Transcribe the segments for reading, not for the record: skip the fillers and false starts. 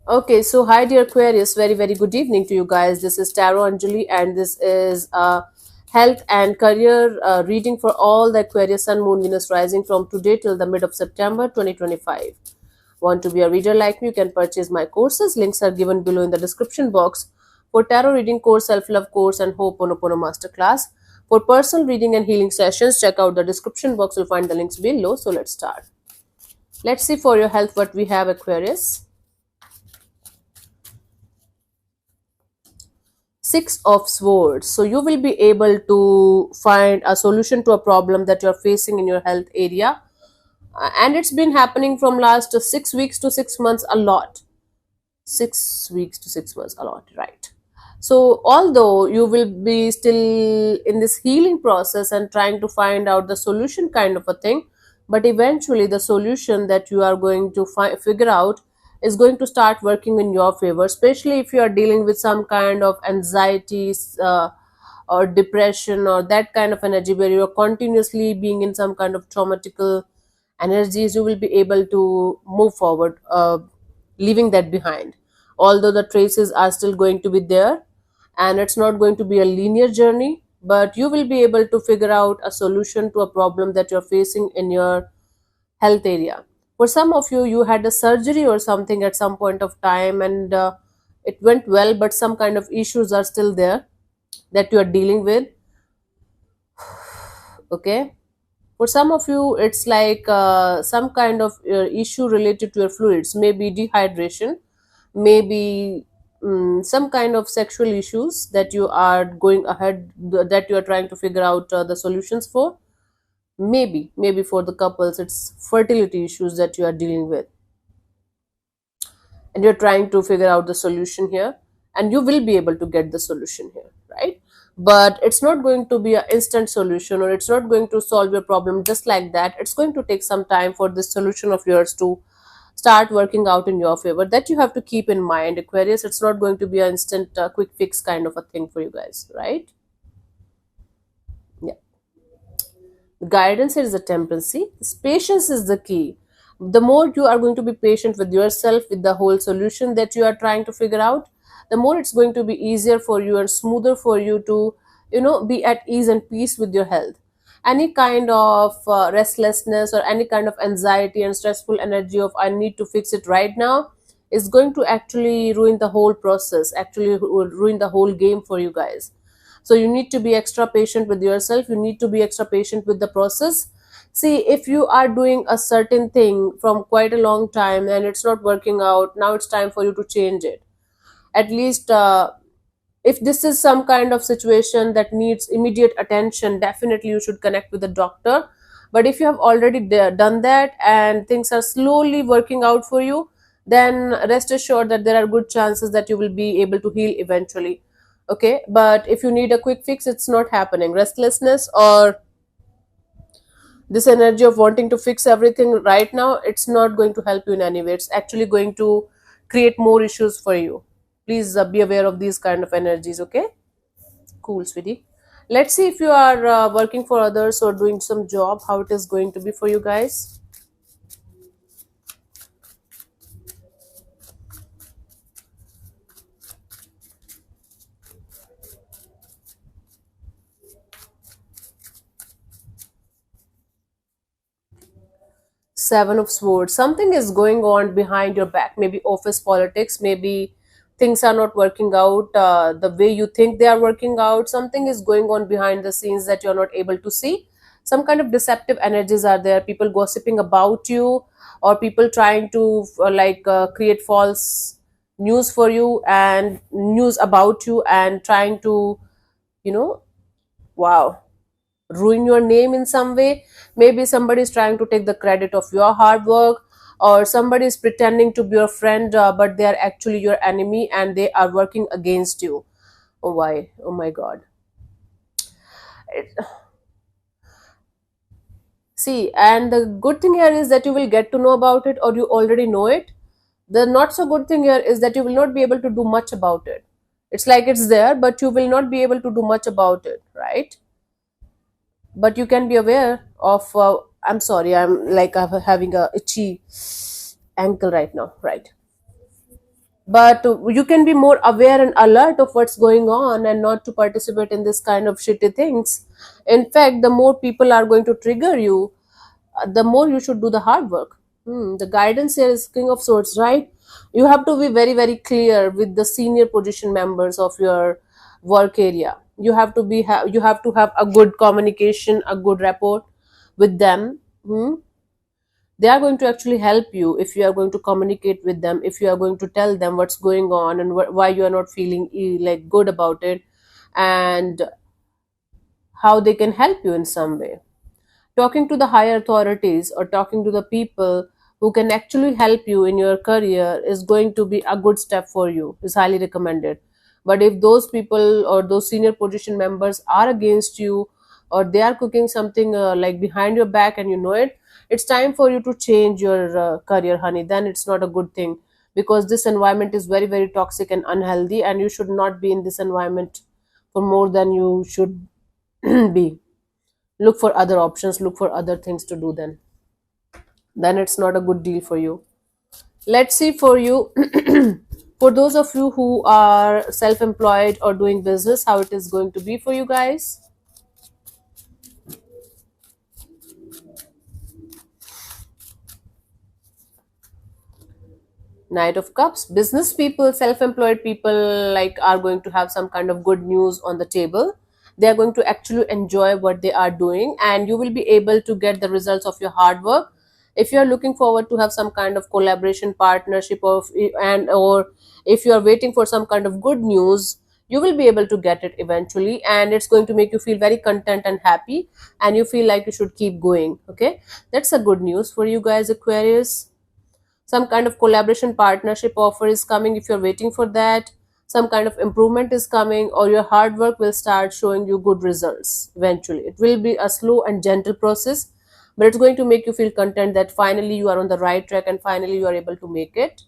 Okay, so hi dear Aquarius, very very good evening to you guys. This is Tarot Anjali, and this is health and career reading for all the Aquarius Sun, Moon, Venus rising from today till the mid of September 2025. Want to be a reader like me? You can purchase my courses. Links are given below in the description box for tarot reading course, self love course, and Ho'oponopono masterclass. For personal reading and healing sessions, check out the description box. You'll find the links below. So let's start. Let's see for your health what we have, Aquarius. Six of Swords. So you will be able to find a solution to a problem that you're facing in your health area. And it's been happening from last 6 weeks to 6 months a lot. 6 weeks to 6 months a lot, right? So although you will be still in this healing process and trying to find out the solution kind of a thing, but eventually the solution that you are going to figure out is going to start working in your favor, especially if you are dealing with some kind of anxieties or depression or that kind of energy where you are continuously being in some kind of traumatical energies. You will be able to move forward, leaving that behind, although the traces are still going to be there, and it's not going to be a linear journey, but you will be able to figure out a solution to a problem that you're facing in your health area. For some of you, you had a surgery or something at some point of time, and it went well, but some kind of issues are still there that you are dealing with. Okay, for some of you it's like some kind of issue related to your fluids, maybe dehydration, maybe some kind of sexual issues that you are going ahead, that you are trying to figure out the solutions for. Maybe for the couples it's fertility issues that you are dealing with, and you're trying to figure out the solution here, and you will be able to get the solution here, right? But it's not going to be an instant solution, or it's not going to solve your problem just like that. It's going to take some time for this solution of yours to start working out in your favor. That you have to keep in mind, Aquarius. It's not going to be an instant quick fix kind of a thing for you guys, right? Yeah. The guidance here is the temperancy. Patience is the key. The more you are going to be patient with yourself, with the whole solution that you are trying to figure out, the more it's going to be easier for you and smoother for you to, be at ease and peace with your health. Any kind of restlessness or any kind of anxiety and stressful energy of I need to fix it right now is going to actually ruin the whole process, actually ruin the whole game for you guys. So you need to be extra patient with yourself, you need to be extra patient with the process. See, if you are doing a certain thing from quite a long time and it's not working out, now it's time for you to change it. At least if this is some kind of situation that needs immediate attention, definitely you should connect with the doctor. But if you have already done that and things are slowly working out for you, then rest assured that there are good chances that you will be able to heal eventually. Okay, but if you need a quick fix, it's not happening. Restlessness or this energy of wanting to fix everything right now, it's not going to help you in any way. It's actually going to create more issues for you. Please be aware of these kind of energies. Okay, cool, sweetie. Let's see if you are working for others or doing some job, how it is going to be for you guys. Seven of Swords. Something is going on behind your back. Maybe office politics. Maybe things are not working out the way you think they are working out. Something is going on behind the scenes that you're not able to see. Some kind of deceptive energies are there. People gossiping about you, or people trying to create false news for you and news about you, and trying to, you know, wow, ruin your name in some way. Maybe somebody is trying to take the credit of your hard work, or somebody is pretending to be your friend, but they are actually your enemy and they are working against you. Oh, why? Oh my god. It- See, and the good thing here is that you will get to know about it, or you already know it. The not so good thing here is that you will not be able to do much about it. It's like it's there, but you will not be able to do much about it, right? But you can be aware of I'm sorry, I'm like having a itchy ankle right now, right? but you can be more aware and alert of what's going on and not to participate in this kind of shitty things. In fact, the more people are going to trigger you, the more you should do the hard work. The guidance here is king of swords, right? You have to be very very clear with the senior position members of your work area. You have to you have to have a good communication, a good rapport with them. They are going to actually help you if you are going to communicate with them, if you are going to tell them what's going on and why you are not feeling like good about it, and how they can help you in some way. Talking to the higher authorities or talking to the people who can actually help you in your career is going to be a good step for you, is highly recommended. But if those people or those senior position members are against you, or they are cooking something like behind your back and you know it, it's time for you to change your career, honey. Then it's not a good thing, because this environment is very very toxic and unhealthy, and you should not be in this environment for more than you should be. Look for other options, look for other things to do. Then it's not a good deal for you. Let's see for you. For those of you who are self-employed or doing business, how it is going to be for you guys. Knight of Cups. Business people, self-employed people, like, are going to have some kind of good news on the table. They are going to actually enjoy what they are doing, and you will be able to get the results of your hard work. If you are looking forward to have some kind of collaboration, partnership, or if you are waiting for some kind of good news, you will be able to get it eventually, and it's going to make you feel very content and happy, and you feel like you should keep going. Okay, that's a good news for you guys, Aquarius. Some kind of collaboration partnership offer is coming if you're waiting for that. Some kind of improvement is coming, or your hard work will start showing you good results eventually. It will be a slow and gentle process, but it's going to make you feel content that finally you are on the right track and finally you are able to make it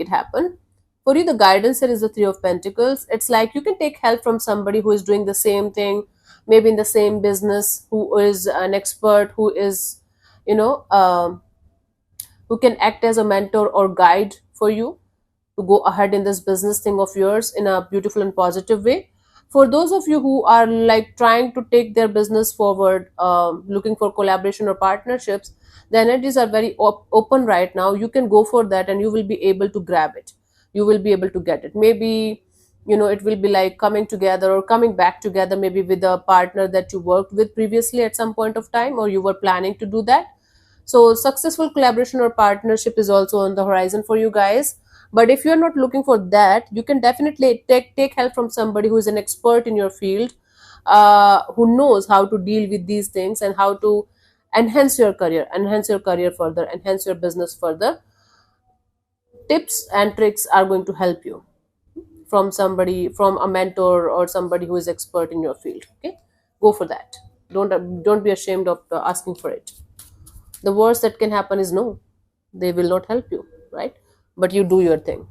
happen. For you, the guidance here is the Three of Pentacles. It's like you can take help from somebody who is doing the same thing, maybe in the same business, who is an expert, who is, you know who can act as a mentor or guide for you to go ahead in this business thing of yours in a beautiful and positive way. For those of you who are like trying to take their business forward, looking for collaboration or partnerships, the energies are very open right now. You can go for that and you will be able to grab it. You will be able to get it. Maybe, it will be like coming together or coming back together, maybe with a partner that you worked with previously at some point of time, or you were planning to do that. So successful collaboration or partnership is also on the horizon for you guys. But if you're not looking for that, you can definitely take help from somebody who is an expert in your field, who knows how to deal with these things and how to enhance your career further, enhance your business further. Tips and tricks are going to help you from somebody, from a mentor or somebody who is expert in your field. Okay, go for that. Don't be ashamed of asking for it. The worst that can happen is no, they will not help you, right? But you do your thing.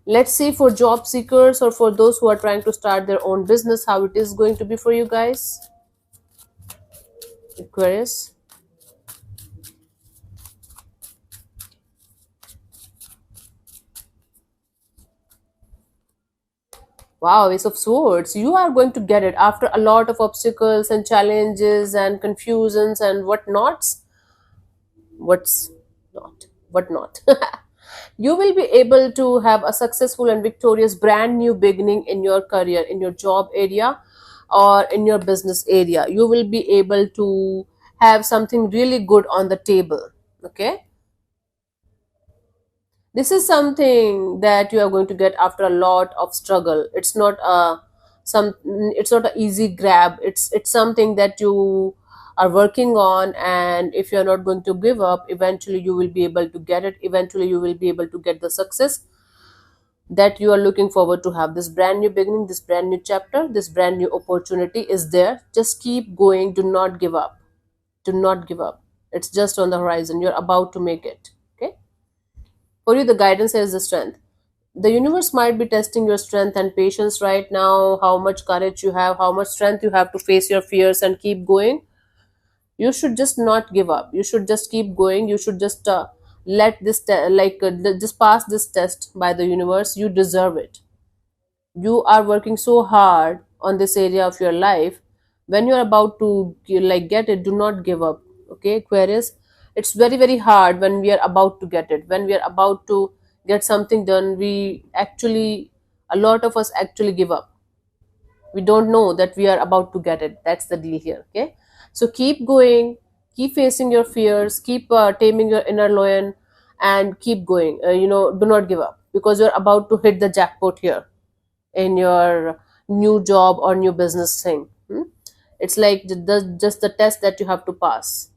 Let's see for job seekers or for those who are trying to start their own business, how it is going to be for you guys, Aquarius. Wow, Ace of Swords. You are going to get it after a lot of obstacles and challenges and confusions and whatnots. What's not? What not? You will be able to have a successful and victorious brand new beginning in your career, in your job area, or in your business area. You will be able to have something really good on the table. Okay, this is something that you are going to get after a lot of struggle. It's not a some it's not an easy grab. It's something that you are working on, and if you're not going to give up, eventually you will be able to get it. Eventually you will be able to get the success that you are looking forward to have. This brand new beginning, this brand new chapter, this brand new opportunity is there. Just keep going. Do not give up. Do not give up. It's just on the horizon. You're about to make it. Okay, for you, the guidance is the strength. The universe might be testing your strength and patience right now, how much courage you have, how much strength you have to face your fears and keep going. You should just not give up. You should just keep going. You should just let this just pass this test by the universe. You deserve it. You are working so hard on this area of your life. When you're about to get it, do not give up. Okay, Aquarius, it's very very hard when we are about to get it, when we are about to get something done. We actually, a lot of us actually give up. We don't know that we are about to get it. That's the deal here. Okay, so keep going, keep facing your fears, keep taming your inner lion, and keep going. Do not give up, because you're about to hit the jackpot here in your new job or new business thing. It's like just the test that you have to pass.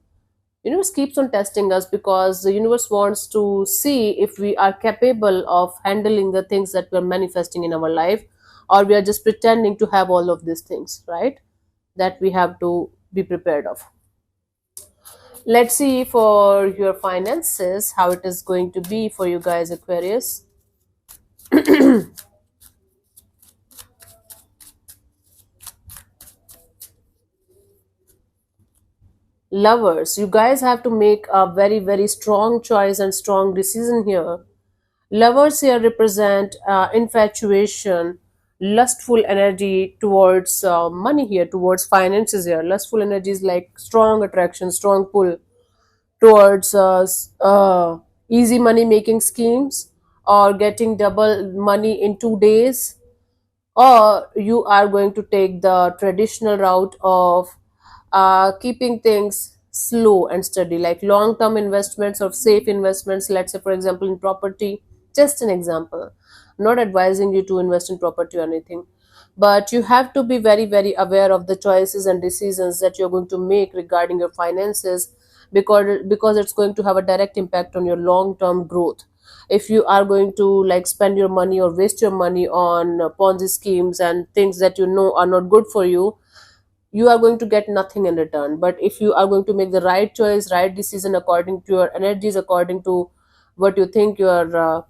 Universe keeps on testing us because the universe wants to see if we are capable of handling the things that we're manifesting in our life, or we are just pretending to have all of these things, right? That we have to be prepared of. Let's see for your finances how it is going to be for you guys, Aquarius. Lovers, you guys have to make a very very strong choice and strong decision here. Lovers here represent infatuation, lustful energy towards money here, towards finances here. Lustful energy is like strong attraction, strong pull towards easy money making schemes, or getting double money in 2 days, or you are going to take the traditional route of keeping things slow and steady, like long term investments or safe investments. Let's say, for example, in property, just an example. Not advising you to invest in property or anything, but you have to be very, very aware of the choices and decisions that you're going to make regarding your finances, because it's going to have a direct impact on your long term growth. If you are going to like spend your money or waste your money on ponzi schemes and things that you know are not good for you, you are going to get nothing in return. But if you are going to make the right choice, right decision, according to your energies, according to what you think your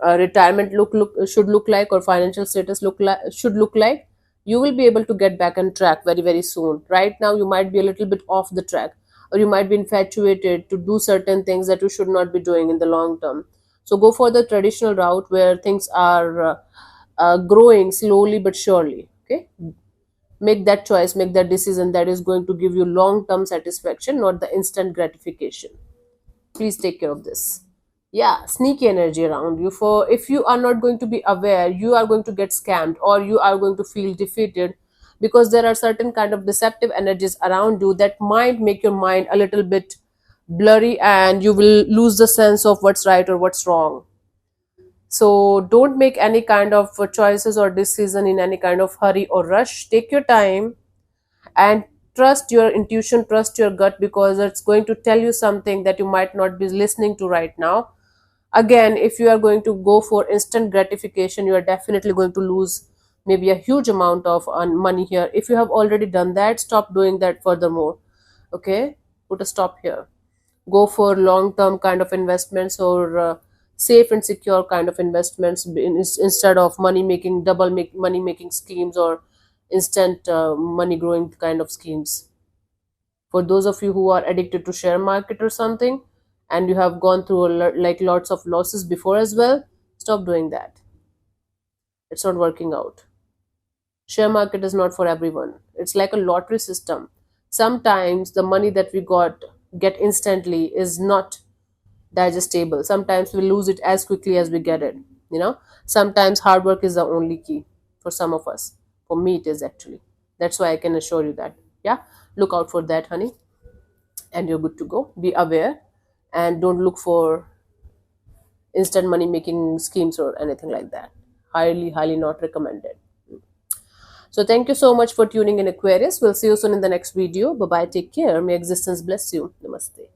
retirement look should look like, or financial status should look like, you will be able to get back on track very very soon. Right now you might be a little bit off the track, or you might be infatuated to do certain things that you should not be doing in the long term. So go for the traditional route where things are growing slowly but surely. Okay, make that choice, make that decision that is going to give you long term satisfaction, not the instant gratification. Please take care of this. Yeah, sneaky energy around you. For if you are not going to be aware, you are going to get scammed, or you are going to feel defeated, because there are certain kind of deceptive energies around you that might make your mind a little bit blurry, and you will lose the sense of what's right or what's wrong. So don't make any kind of choices or decision in any kind of hurry or rush. Take your time and trust your intuition, trust your gut, because it's going to tell you something that you might not be listening to right now. Again, if you are going to go for instant gratification, you are definitely going to lose maybe a huge amount of money here. If you have already done that, stop doing that furthermore. Okay, put a stop here. Go for long term kind of investments, or safe and secure kind of investments, instead of money making schemes, or instant money growing kind of schemes. For those of you who are addicted to share market or something, and you have gone through like lots of losses before as well, stop doing that. It's not working out. Share market is not for everyone. It's like a lottery system. Sometimes the money that we get instantly is not digestible. Sometimes we lose it as quickly as we get it. Sometimes hard work is the only key for some of us. For me it is actually. That's why I can assure you that. Yeah, look out for that, honey, and you're good to go. Be aware, and don't look for instant money making schemes or anything like that. Highly highly not recommended. So thank you so much for tuning in, Aquarius. We'll see you soon in the next video. Bye bye, take care. May existence bless you. Namaste.